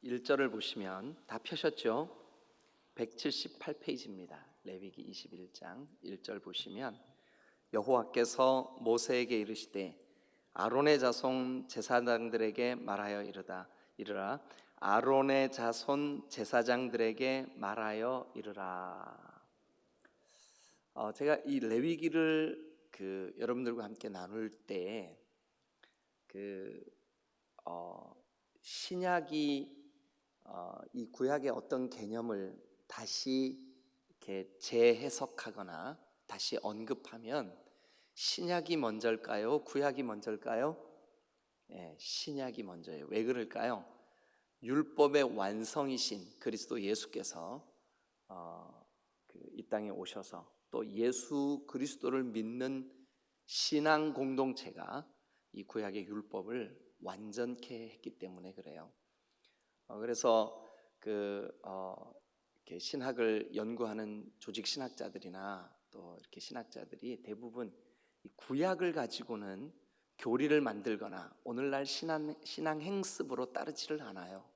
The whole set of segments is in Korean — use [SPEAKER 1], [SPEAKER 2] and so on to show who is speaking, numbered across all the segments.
[SPEAKER 1] 1절을 보시면 다 펴셨죠? 178페이지입니다. 레위기 21장 1절 보시면 여호와께서 모세에게 이르시되 아론의 자손 제사장들에게 말하여 이르라 아론의 자손 제사장들에게 말하여 이르라. 제가 이 레위기를 여러분들과 함께 나눌 때 신약이 이 구약의 어떤 개념을 다시 이렇게 재해석하거나 다시 언급하면 신약이 먼저일까요? 구약이 먼저일까요? 신약이 먼저예요. 왜 그럴까요? 율법의 완성이신 그리스도 예수께서 이 땅에 오셔서 또 예수 그리스도를 믿는 신앙 공동체가 이 구약의 율법을 완전케 했기 때문에 그래요. 그래서 이렇게 신학을 연구하는 조직 신학자들이나 또 이렇게 신학자들이 대부분 이 구약을 가지고는 교리를 만들거나 오늘날 신앙 행습으로 따르지를 않아요.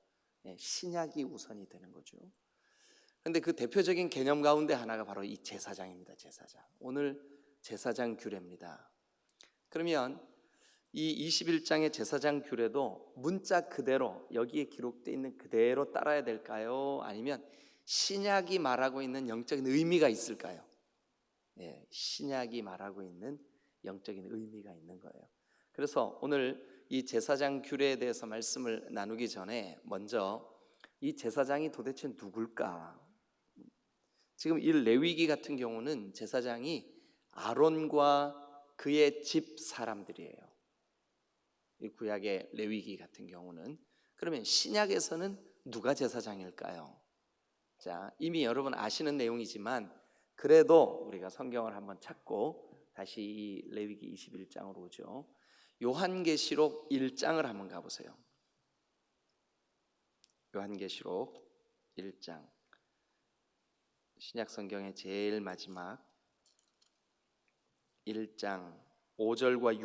[SPEAKER 1] 신약이 우선이 되는 거죠. 그런데 그 대표적인 개념 가운데 하나가 바로 이 제사장입니다. 제사장. 오늘 제사장 규례입니다. 그러면 이 21장의 제사장 규례도 문자 그대로 여기에 기록되어 있는 그대로 따라야 될까요? 아니면 신약이 말하고 있는 영적인 의미가 있을까요? 신약이 말하고 있는 영적인 의미가 있는 거예요. 그래서 오늘 이 제사장 규례에 대해서 말씀을 나누기 전에 먼저 이 제사장이 도대체 누굴까? 지금 이 레위기 같은 경우는 제사장이 아론과 그의 집 사람들이에요. 이 구약의 레위기 같은 경우는. 그러면 신약에서는 누가 제사장일까요? 자, 이미 여러분 아시는 내용이지만 그래도 우리가 성경을 한번 찾고 다시 이 레위기 21장으로 오죠. 요한계시록 1장을 한번 가보세요. 요한계시록 1장, 신약 성경의 제일 마지막 1장 5절과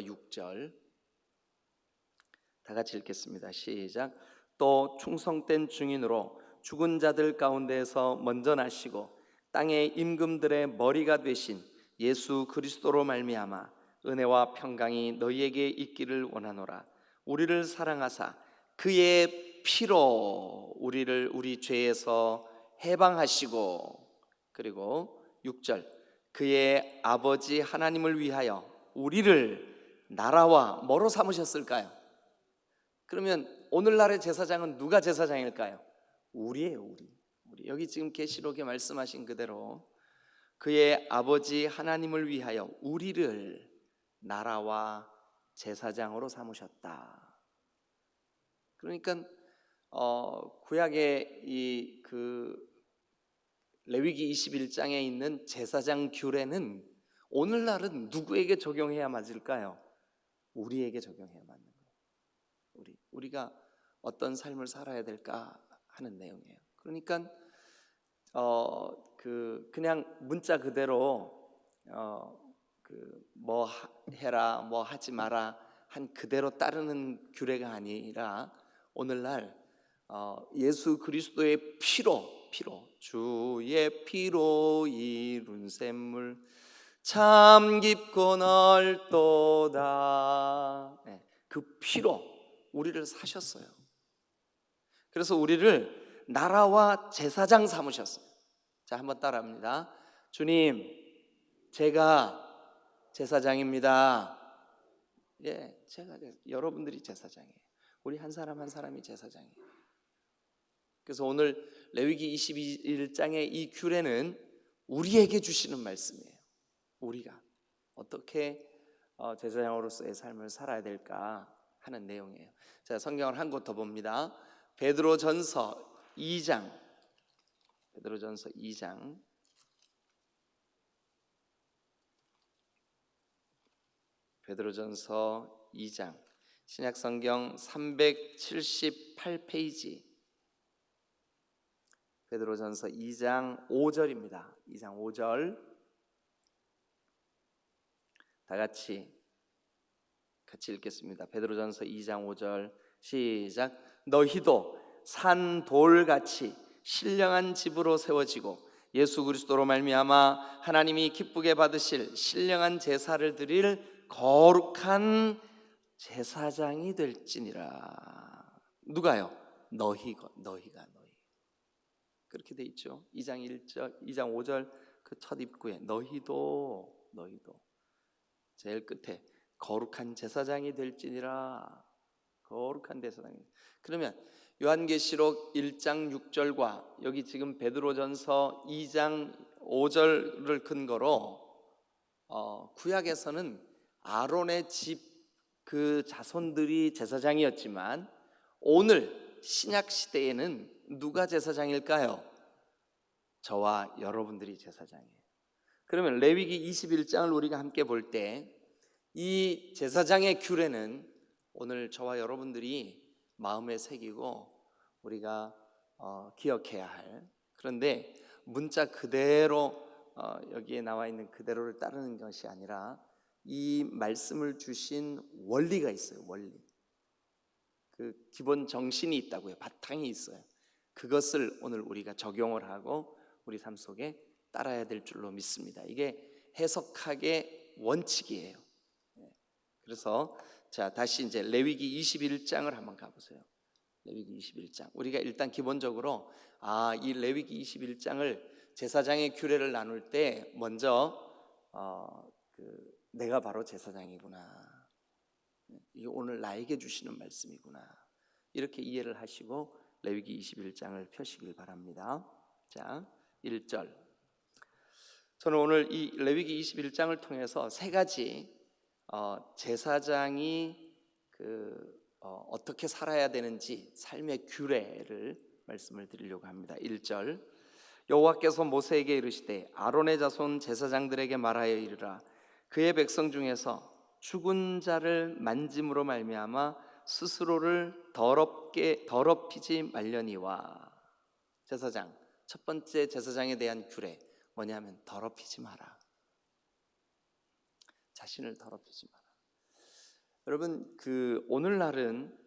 [SPEAKER 1] 6절 다 같이 읽겠습니다. 시작. 또 충성된 증인으로 죽은 자들 가운데에서 먼저 나시고 땅의 임금들의 머리가 되신 예수 그리스도로 말미암아 은혜와 평강이 너희에게 있기를 원하노라. 우리를 사랑하사 그의 피로 우리를 우리 죄에서 해방하시고, 그리고 6절, 그의 아버지 하나님을 위하여 우리를 나라와 뭐로 삼으셨을까요? 그러면 오늘날의 제사장은 누가 제사장일까요? 우리예요. 우리. 여기 지금 계시록에 말씀하신 그대로 그의 아버지 하나님을 위하여 우리를 나라와 제사장으로 삼으셨다. 그러니까 구약의 이 레위기 21장에 있는 제사장 규례는 오늘날은 누구에게 적용해야 맞을까요? 우리에게 적용해야 맞는 거예요. 우리가 어떤 삶을 살아야 될까 하는 내용이에요. 그러니까 그냥 문자 그대로 뭐 해라 뭐 하지 마라 한 그대로 따르는 규례가 아니라 오늘날 예수 그리스도의 피로 주의 피로 이룬 샘물 참 깊고 넓도다. 그 피로 우리를 사셨어요. 그래서 우리를 나라와 제사장 삼으셨어요. 자, 한번 따라합니다. 주님, 제가 제사장입니다. 제가 여러분들이 제사장이에요. 우리 한 사람 한 사람이 제사장이에요. 그래서 오늘 레위기 21장의 이 규례는 우리에게 주시는 말씀이에요. 우리가 어떻게 제사장으로서의 삶을 살아야 될까 하는 내용이에요. 자, 성경을 한 곳 더 봅니다. 베드로전서 2장. 베드로전서 2장. 신약성경 378페이지. 베드로전서 2장 5절입니다. 2장 5절. 다 같이 읽겠습니다. 베드로전서 2장 5절 시작. 너희도 산 돌같이 신령한 집으로 세워지고 예수 그리스도로 말미암아 하나님이 기쁘게 받으실 신령한 제사를 드릴 거룩한 제사장이 될지니라. 누가요? 너희가 너희. 그렇게 돼 있죠. 2장 1절, 2장 5절 그 첫 입구에 너희도 제일 끝에 거룩한 제사장이 될지니라. 거룩한 제사장이. 그러면 요한계시록 1장 6절과 여기 지금 베드로전서 2장 5절을 근거로 구약에서는 아론의 집 그 자손들이 제사장이었지만 오늘 신약 시대에는 누가 제사장일까요? 저와 여러분들이 제사장이에요. 그러면 레위기 21장을 우리가 함께 볼 때 이 제사장의 규례는 오늘 저와 여러분들이 마음에 새기고 우리가 기억해야 할, 그런데 문자 그대로 여기에 나와 있는 그대로를 따르는 것이 아니라 이 말씀을 주신 원리가 있어요. 원리. 그 기본 정신이 있다고요. 바탕이 있어요. 그것을 오늘 우리가 적용을 하고 우리 삶 속에 따라야 될 줄로 믿습니다. 이게 해석학의 원칙이에요. 그래서 자, 다시 이제 레위기 21장을 한번 가보세요. 레위기 21장. 우리가 일단 기본적으로 이 레위기 21장을 제사장의 규례를 나눌 때 먼저 내가 바로 제사장이구나. 이게 오늘 나에게 주시는 말씀이구나. 이렇게 이해를 하시고 레위기 21장을 펴시길 바랍니다. 자, 1절. 저는 오늘 이 레위기 21장을 통해서 세 가지 제사장이 어떻게 살아야 되는지 삶의 규례를 말씀을 드리려고 합니다. 1절. 여호와께서 모세에게 이르시되 아론의 자손 제사장들에게 말하여 이르라. 그의 백성 중에서 죽은 자를 만짐으로 말미암아 스스로를 더럽히지 말려니와. 제사장 첫 번째 제사장에 대한 규례 뭐냐면 더럽히지 마라. 자신을 더럽히지 마라. 여러분, 오늘날은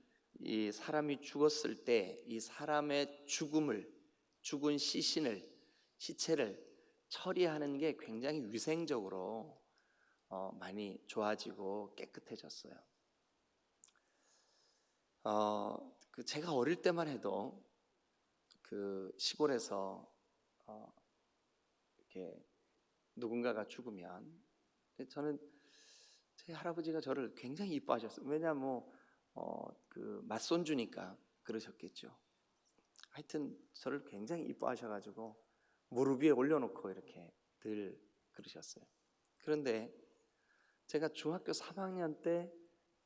[SPEAKER 1] 이 사람이 죽었을 때 이 사람의 죽은 시체를 처리하는 게 굉장히 위생적으로 많이 좋아지고 깨끗해졌어요. 제가 어릴 때만 해도 그 시골에서 이렇게 누군가가 죽으면 저는 제 할아버지가 저를 굉장히 이뻐하셨어요. 왜냐면 그 맞손주니까 그러셨겠죠. 하여튼 저를 굉장히 이뻐하셔가지고 무릎 위에 올려놓고 이렇게 늘 그러셨어요. 그런데 제가 중학교 3학년 때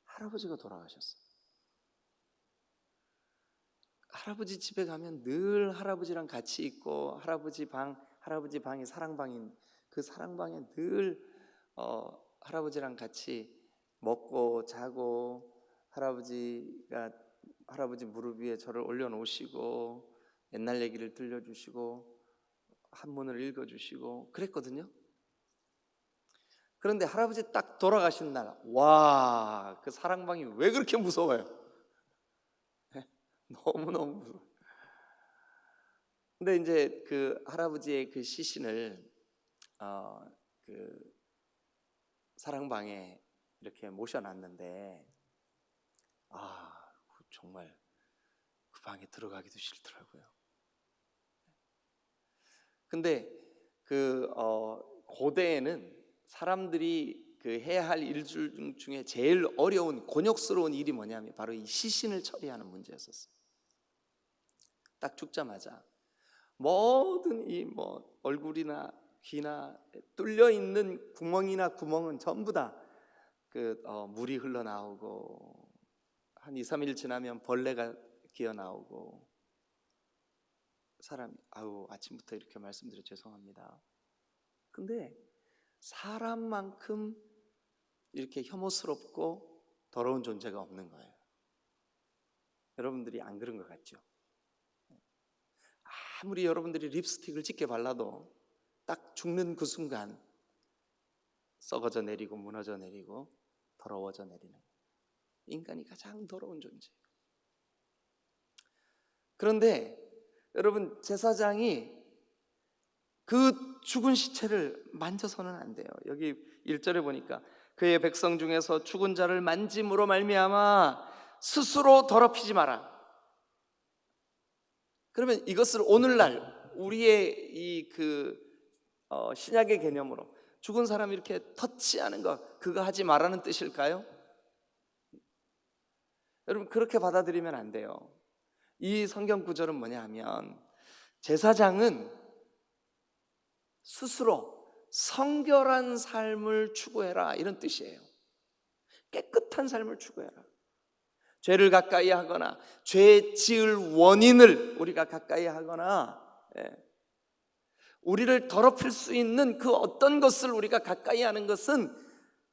[SPEAKER 1] 할아버지가 돌아가셨어요. 할아버지 집에 가면 늘 할아버지랑 같이 있고 할아버지 방이 사랑방인 그 사랑방에 늘 할아버지랑 같이 먹고 자고 할아버지 무릎 위에 저를 올려놓으시고 옛날 얘기를 들려주시고 한문을 읽어주시고 그랬거든요. 그런데 할아버지 딱 돌아가신 날, 와, 그 사랑방이 왜 그렇게 무서워요? 너무너무 무서워요. 근데 이제 그 할아버지의 그 시신을 그 사랑방에 이렇게 모셔놨는데 정말 그 방에 들어가기도 싫더라고요. 근데 고대에는 사람들이 해야 할 일 중에 제일 어려운 곤욕스러운 일이 뭐냐면 바로 이 시신을 처리하는 문제였었어요. 딱 죽자마자 모든 얼굴이나 귀나 뚫려 있는 구멍은 전부 다 물이 흘러나오고 한 2, 3일 지나면 벌레가 기어 나오고 사람이 아침부터 이렇게 말씀드려 죄송합니다. 근데 사람만큼 이렇게 혐오스럽고 더러운 존재가 없는 거예요. 여러분들이 안 그런 것 같죠? 아무리 여러분들이 립스틱을 짙게 발라도 딱 죽는 그 순간 썩어져 내리고 무너져 내리고 더러워져 내리는, 인간이 가장 더러운 존재예요. 그런데 여러분, 제사장이 그 죽은 시체를 만져서는 안 돼요. 여기 1절에 보니까 그의 백성 중에서 죽은 자를 만짐으로 말미암아 스스로 더럽히지 마라. 그러면 이것을 오늘날 우리의 이 신약의 개념으로 죽은 사람 이렇게 터치하는 거, 그거 하지 말라는 뜻일까요? 여러분, 그렇게 받아들이면 안 돼요. 이 성경 구절은 뭐냐 하면, 제사장은 스스로 성결한 삶을 추구해라, 이런 뜻이에요. 깨끗한 삶을 추구해라. 죄를 가까이 하거나 죄 지을 원인을 우리가 가까이 하거나, 우리를 더럽힐 수 있는 그 어떤 것을 우리가 가까이 하는 것은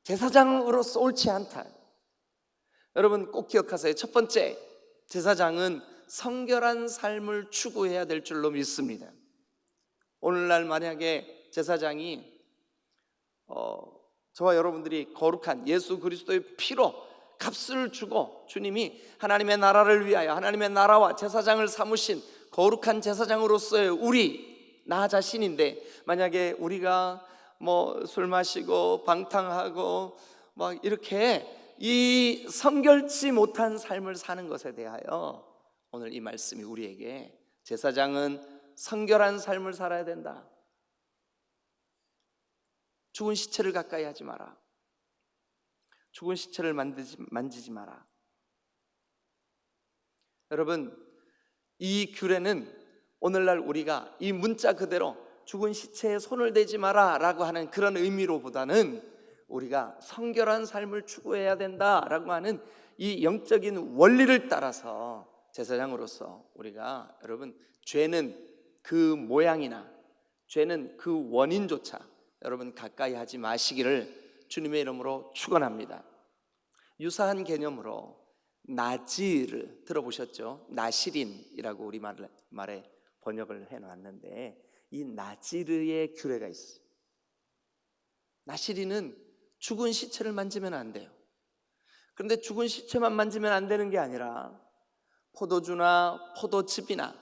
[SPEAKER 1] 제사장으로서 옳지 않다. 여러분, 꼭 기억하세요. 첫 번째, 제사장은 성결한 삶을 추구해야 될 줄로 믿습니다. 오늘날 만약에 제사장이 저와 여러분들이 거룩한 예수 그리스도의 피로 값을 주고, 주님이 하나님의 나라를 위하여 하나님의 나라와 제사장을 삼으신 거룩한 제사장으로서의 우리, 나 자신인데, 만약에 우리가 술 마시고 방탕하고 막 이렇게 이 성결치 못한 삶을 사는 것에 대하여 오늘 이 말씀이 우리에게, 제사장은 성결한 삶을 살아야 된다. 죽은 시체를 가까이 하지 마라. 죽은 시체를 만지지 마라. 여러분, 이 규례는 오늘날 우리가 이 문자 그대로 죽은 시체에 손을 대지 마라 라고 하는 그런 의미로보다는, 우리가 성결한 삶을 추구해야 된다라고 하는 이 영적인 원리를 따라서 제사장으로서 우리가, 여러분, 죄는 그 모양이나 죄는 그 원인조차 여러분 가까이 하지 마시기를 주님의 이름으로 축원합니다. 유사한 개념으로 나지를 들어보셨죠? 나시린이라고 우리 말에 번역을 해놨는데, 이 나지르의 규례가 있어요. 나시린은 죽은 시체를 만지면 안 돼요. 그런데 죽은 시체만 만지면 안 되는 게 아니라, 포도주나 포도즙이나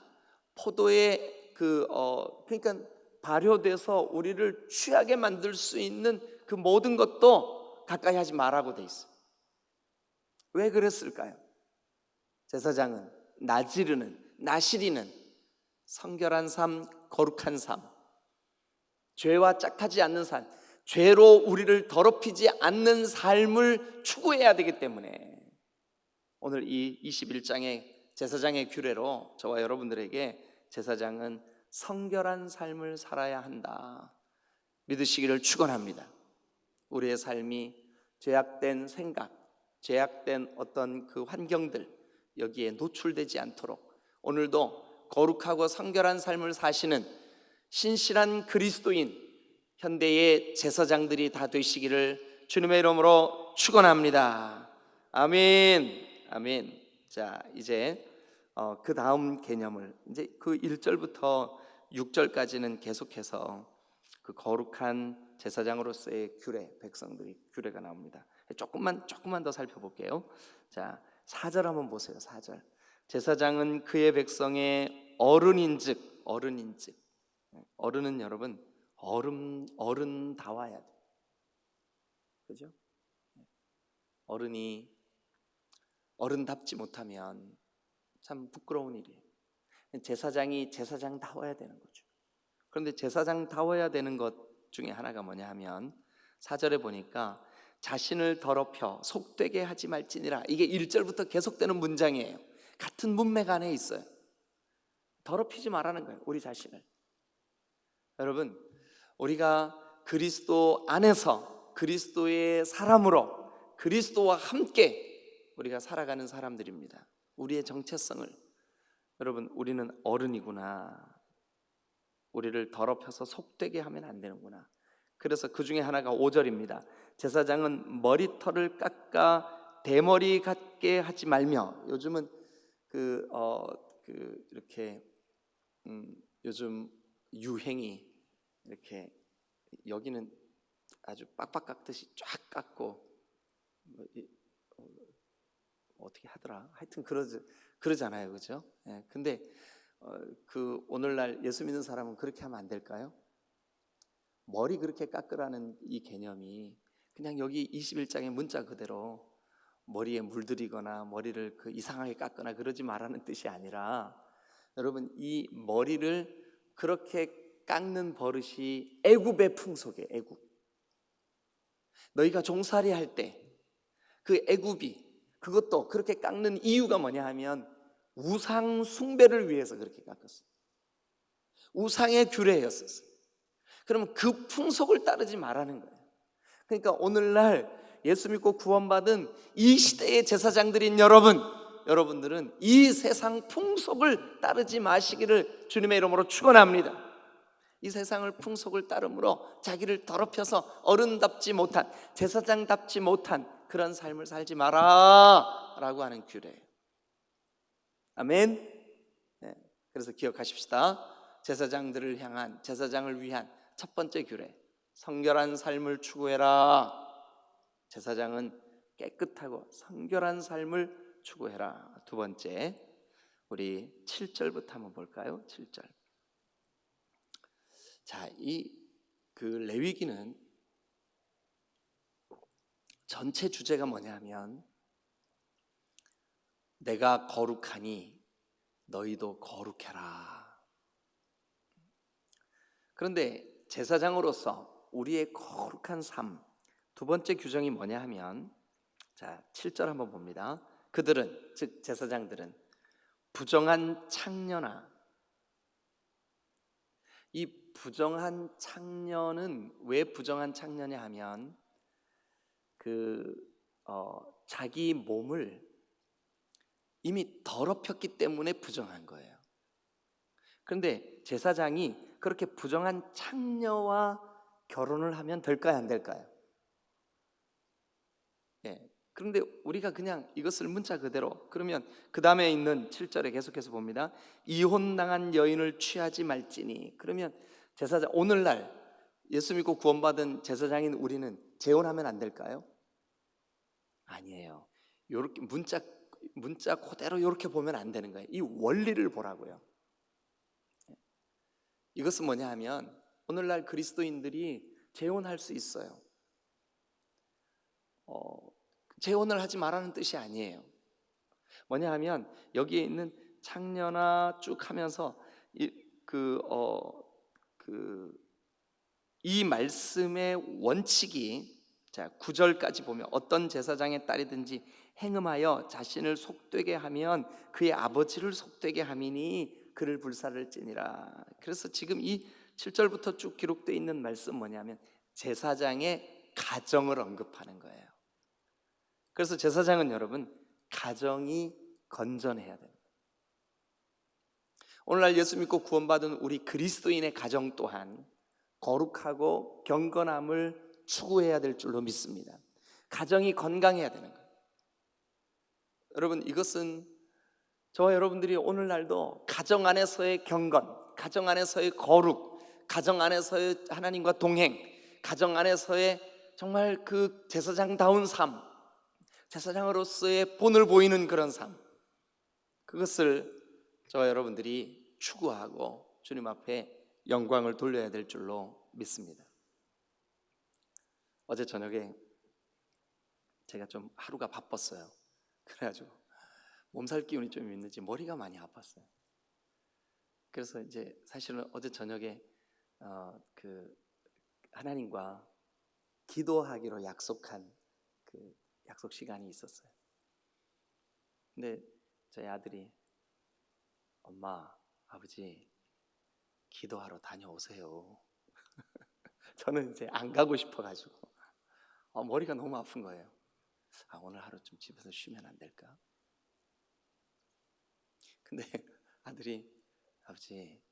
[SPEAKER 1] 포도의 그러니까 발효돼서 우리를 취하게 만들 수 있는 그 모든 것도 가까이 하지 말라고 돼 있어요. 왜 그랬을까요? 제사장은, 나시리는 성결한 삶, 거룩한 삶, 죄와 짝하지 않는 삶, 죄로 우리를 더럽히지 않는 삶을 추구해야 되기 때문에, 오늘 이 21장의 제사장의 규례로 저와 여러분들에게 제사장은 성결한 삶을 살아야 한다 믿으시기를 축원합니다. 우리의 삶이 죄악된 생각, 죄악된 어떤 그 환경들, 여기에 노출되지 않도록 오늘도 거룩하고 성결한 삶을 사시는 신실한 그리스도인, 현대의 제사장들이 다 되시기를 주님의 이름으로 축원합니다. 아멘. 아멘. 자, 이제 그 다음 개념을, 이제 그 1절부터 6절까지는 계속해서 그 거룩한 제사장으로서의 규례, 백성들이 규례가 나옵니다. 조금만 더 살펴볼게요. 자, 4절 한번 보세요. 4절. 제사장은 그의 백성의 어른인즉, 어른은 여러분 어른다워야 돼. 그죠? 어른이 어른답지 못하면 참 부끄러운 일이에요. 제사장이 제사장다워야 되는 거죠. 그런데 제사장다워야 되는 것 중에 하나가 뭐냐 하면, 4절에 보니까 자신을 더럽혀 속되게 하지 말지니라. 이게 1절부터 계속되는 문장이에요. 같은 문맥 안에 있어요. 더럽히지 말라는 거예요, 우리 자신을. 여러분, 우리가 그리스도 안에서 그리스도의 사람으로 그리스도와 함께 우리가 살아가는 사람들입니다. 우리의 정체성을, 여러분, 우리는 어른이구나, 우리를 더럽혀서 속되게 하면 안 되는구나. 그래서 그 중에 하나가 5절입니다. 제사장은 머리털을 깎아 대머리 같게 하지 말며. 요즘은 이렇게 요즘 유행이 이렇게 여기는 아주 빡빡 깎듯이 쫙 깎고, 어떻게 하더라. 하여튼 그러잖아요, 그죠? 예, 근데 그 오늘날 예수 믿는 사람은 그렇게 하면 안 될까요? 머리 그렇게 깎으라는 이 개념이 그냥 여기 21장의 문자 그대로 머리에 물들이거나 머리를 그 이상하게 깎거나 그러지 말라는 뜻이 아니라, 여러분 이 머리를 그렇게 깎는 버릇이 애굽의 풍속이에요. 애굽. 너희가 종살이 할 때 그 애굽이 그것도 그렇게 깎는 이유가 뭐냐 하면 우상 숭배를 위해서 그렇게 깎았어요. 우상의 규례였었어요. 그러면 그 풍속을 따르지 말라는 거예요. 그러니까 오늘날 예수 믿고 구원받은 이 시대의 제사장들인 여러분들은 이 세상 풍속을 따르지 마시기를 주님의 이름으로 축원합니다. 이 세상을 풍속을 따름으로 자기를 더럽혀서 어른답지 못한, 제사장답지 못한 그런 삶을 살지 마라 라고 하는 규례예요. 아멘. 네, 그래서 기억하십시다. 제사장을 위한 첫 번째 규례, 성결한 삶을 추구해라. 제사장은 깨끗하고 성결한 삶을 추구해라. 두 번째, 우리 7절부터 한번 볼까요? 7절. 자, 그 레위기는 전체 주제가 뭐냐면 내가 거룩하니 너희도 거룩해라. 그런데 제사장으로서 우리의 거룩한 삶, 두 번째 규정이 뭐냐 하면, 자 7절 한번 봅니다. 그들은, 즉 제사장들은 부정한 창녀나, 이 부정한 창녀는 왜 부정한 창녀냐 하면 자기 몸을 이미 더럽혔기 때문에 부정한 거예요. 그런데 제사장이 그렇게 부정한 창녀와 결혼을 하면 될까요, 안 될까요? 예. 그런데 우리가 그냥 이것을 문자 그대로, 그러면 그 다음에 있는 7절에 계속해서 봅니다. 이혼당한 여인을 취하지 말지니. 그러면 제사장, 오늘날 예수 믿고 구원받은 제사장인 우리는 재혼하면 안 될까요? 아니에요. 요렇게 문자 그대로 이렇게 보면 안 되는 거예요. 이 원리를 보라고요. 이것은 뭐냐 하면 오늘날 그리스도인들이 재혼할 수 있어요. 재혼을 하지 말라는 뜻이 아니에요. 뭐냐 하면 여기에 있는 창녀나 쭉 하면서 이 말씀의 원칙이, 자 9절까지 보면 어떤 제사장의 딸이든지 행음하여 자신을 속되게 하면 그의 아버지를 속되게 함이니 그를 불살을지니라. 그래서 지금 이 7절부터 쭉 기록되어 있는 말씀 뭐냐면 제사장의 가정을 언급하는 거예요. 그래서 제사장은 여러분 가정이 건전해야 됩니다. 오늘날 예수 믿고 구원받은 우리 그리스도인의 가정 또한 거룩하고 경건함을 추구해야 될 줄로 믿습니다. 가정이 건강해야 되는 거예요. 여러분 이것은 저와 여러분들이 오늘날도 가정 안에서의 경건, 가정 안에서의 거룩, 가정 안에서의 하나님과 동행, 가정 안에서의 정말 그 제사장다운 삶, 제사장으로서의 본을 보이는 그런 삶, 그것을 저와 여러분들이 추구하고 주님 앞에 영광을 돌려야 될 줄로 믿습니다. 어제 저녁에 제가 좀 하루가 바빴어요. 그래가지고 몸살 기운이 좀 있는지 머리가 많이 아팠어요. 그래서 이제 사실은 어제 저녁에 그 하나님과 기도하기로 약속한 그 약속 시간이 있었어요. 근데 저희 아들이 엄마, 아버지 기도하러 다녀오세요. 저는 이제 안 가고 싶어가지고 머리가 너무 아픈 거예요. 오늘 하루 좀 집에서 쉬면 안 될까? 근데 아들이 아버지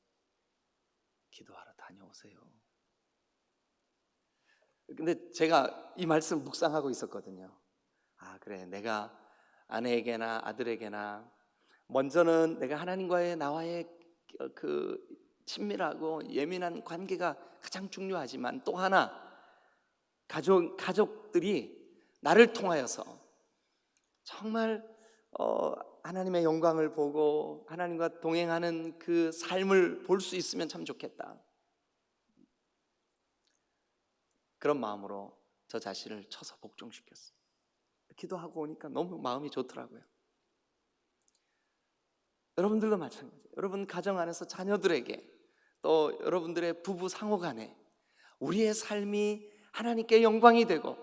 [SPEAKER 1] 기도하러 다녀오세요. 근데 제가 이 말씀 묵상하고 있었거든요. 그래, 내가 아내에게나 아들에게나 먼저는 내가 하나님과의 나와의 그 친밀하고 예민한 관계가 가장 중요하지만 또 하나 가족들이 나를 통하여서 정말 하나님의 영광을 보고 하나님과 동행하는 그 삶을 볼 수 있으면 참 좋겠다. 그런 마음으로 저 자신을 쳐서 복종시켰어요. 기도하고 오니까 너무 마음이 좋더라고요. 여러분들도 마찬가지예요. 여러분 가정 안에서 자녀들에게, 또 여러분들의 부부 상호간에 우리의 삶이 하나님께 영광이 되고,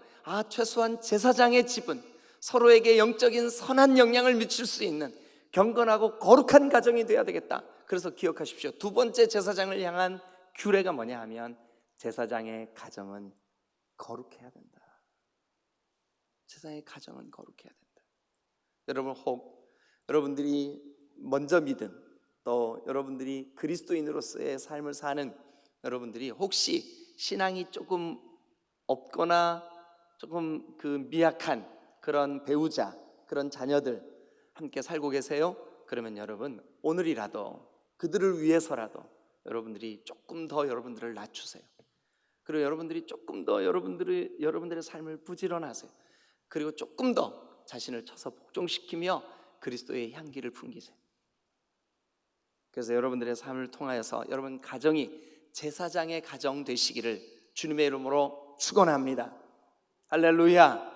[SPEAKER 1] 최소한 제사장의 집은 서로에게 영적인 선한 영향을 미칠 수 있는 경건하고 거룩한 가정이 되어야 되겠다. 그래서 기억하십시오. 두 번째 제사장을 향한 규례가 뭐냐 하면, 제사장의 가정은 거룩해야 된다. 제사장의 가정은 거룩해야 된다. 여러분, 혹 여러분들이 먼저 믿은, 또 여러분들이 그리스도인으로서의 삶을 사는 여러분들이 혹시 신앙이 조금 없거나 조금 미약한 그런 배우자, 그런 자녀들 함께 살고 계세요? 그러면 여러분, 오늘이라도 그들을 위해서라도 여러분들이 조금 더 여러분들을 낮추세요. 그리고 여러분들이 조금 더 여러분들의 삶을 부지런하세요. 그리고 조금 더 자신을 쳐서 복종시키며 그리스도의 향기를 풍기세요. 그래서 여러분들의 삶을 통하여서 여러분 가정이 제사장의 가정 되시기를 주님의 이름으로 축원합니다. 할렐루야.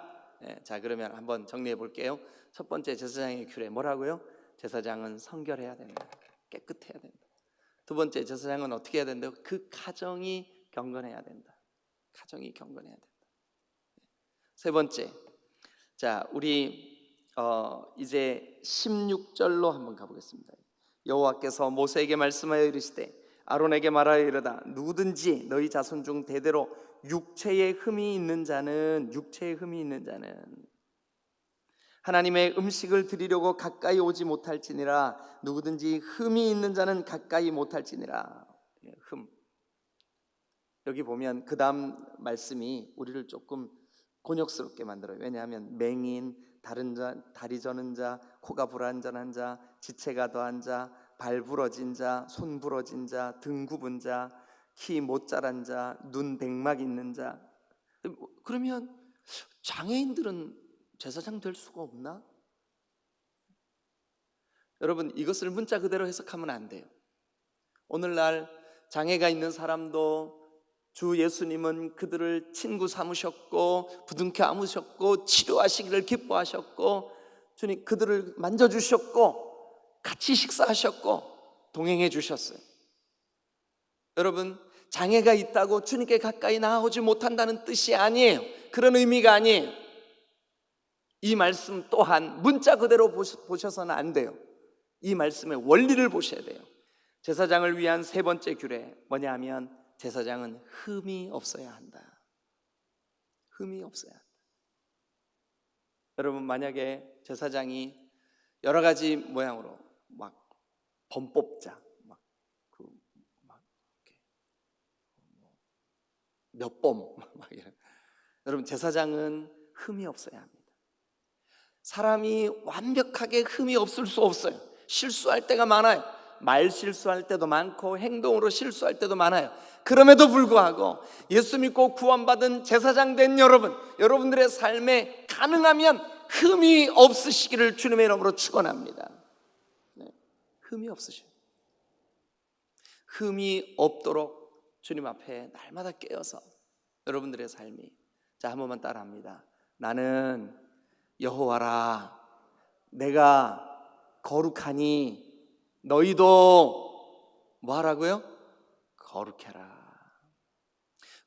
[SPEAKER 1] 자, 그러면 한번 정리해 볼게요. 첫 번째 제사장의 규례 뭐라고요? 제사장은 성결해야 된다. 깨끗해야 된다. 두 번째, 제사장은 어떻게 해야 된다고? 그 가정이 경건해야 된다. 가정이 경건해야 된다. 세 번째, 자, 우리 이제 16절로 한번 가보겠습니다. 여호와께서 모세에게 말씀하여 이르시되 아론에게 말하여 이르다. 누구든지 너희 자손 중 대대로 육체에 흠이 있는 자는 하나님의 음식을 드리려고 가까이 오지 못할지니라. 누구든지 흠이 있는 자는 가까이 못할지니라. 흠. 여기 보면 그 다음 말씀이 우리를 조금 곤욕스럽게 만들어요. 왜냐하면 맹인, 다리 저는 자, 코가 불완전한 자, 지체가 더한 자, 발 부러진 자, 손 부러진 자, 등 굽은 자, 키 못 자란 자, 눈 백막 있는 자. 그러면 장애인들은 제사장 될 수가 없나? 여러분, 이것을 문자 그대로 해석하면 안 돼요. 오늘날 장애가 있는 사람도 주 예수님은 그들을 친구 삼으셨고 부둥켜 안으셨고 치료하시기를 기뻐하셨고, 주님 그들을 만져주셨고 같이 식사하셨고 동행해 주셨어요. 여러분, 장애가 있다고 주님께 가까이 나아오지 못한다는 뜻이 아니에요. 그런 의미가 아니에요. 이 말씀 또한 문자 그대로 보셔서는 안 돼요. 이 말씀의 원리를 보셔야 돼요. 제사장을 위한 세 번째 규례 뭐냐 하면, 제사장은 흠이 없어야 한다. 흠이 없어야 한다. 여러분, 만약에 제사장이 여러 가지 모양으로 막 범법자, 몇 범, 여러분, 제사장은 흠이 없어야 합니다. 사람이 완벽하게 흠이 없을 수 없어요. 실수할 때가 많아요. 말 실수할 때도 많고 행동으로 실수할 때도 많아요. 그럼에도 불구하고 예수 믿고 구원받은 제사장 된 여러분들의 삶에 가능하면 흠이 없으시기를 주님의 이름으로 축원합니다. 흠이 없으셔. 흠이 없도록 주님 앞에 날마다 깨어서 여러분들의 삶이, 자, 한 번만 따라합니다. 나는 여호와라. 내가 거룩하니 너희도 뭐 하라고요? 거룩해라.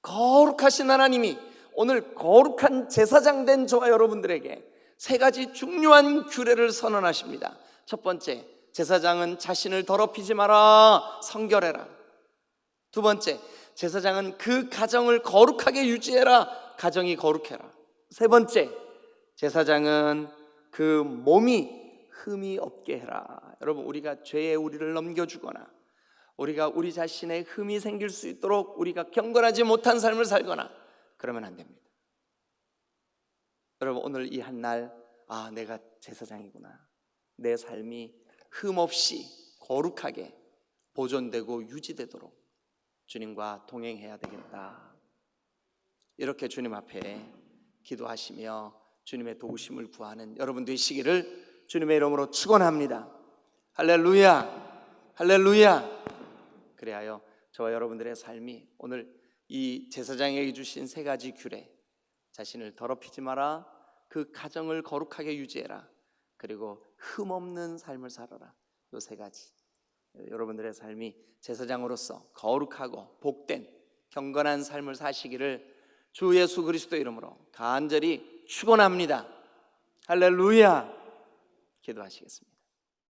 [SPEAKER 1] 거룩하신 하나님이 오늘 거룩한 제사장 된 저와 여러분들에게 세 가지 중요한 규례를 선언하십니다. 첫 번째, 제사장은 자신을 더럽히지 마라. 성결해라. 두 번째, 제사장은 그 가정을 거룩하게 유지해라. 가정이 거룩해라. 세 번째, 제사장은 그 몸이 흠이 없게 해라. 여러분, 우리가 죄에 우리를 넘겨주거나 우리가 우리 자신의 흠이 생길 수 있도록 우리가 경건하지 못한 삶을 살거나 그러면 안 됩니다. 여러분, 오늘 이 한날, 내가 제사장이구나. 내 삶이 흠 없이 거룩하게 보존되고 유지되도록 주님과 동행해야 되겠다. 이렇게 주님 앞에 기도하시며 주님의 도우심을 구하는 여러분 되시기를 주님의 이름으로 축원합니다. 할렐루야, 할렐루야. 그리하여 저와 여러분들의 삶이 오늘 이 제사장에게 주신 세 가지 규례, 자신을 더럽히지 마라, 그 가정을 거룩하게 유지해라, 그리고 흠없는 삶을 살아라, 이 세 가지, 여러분들의 삶이 제사장으로서 거룩하고 복된 경건한 삶을 사시기를 주 예수 그리스도 이름으로 간절히 축원합니다. 할렐루야. 기도하시겠습니다.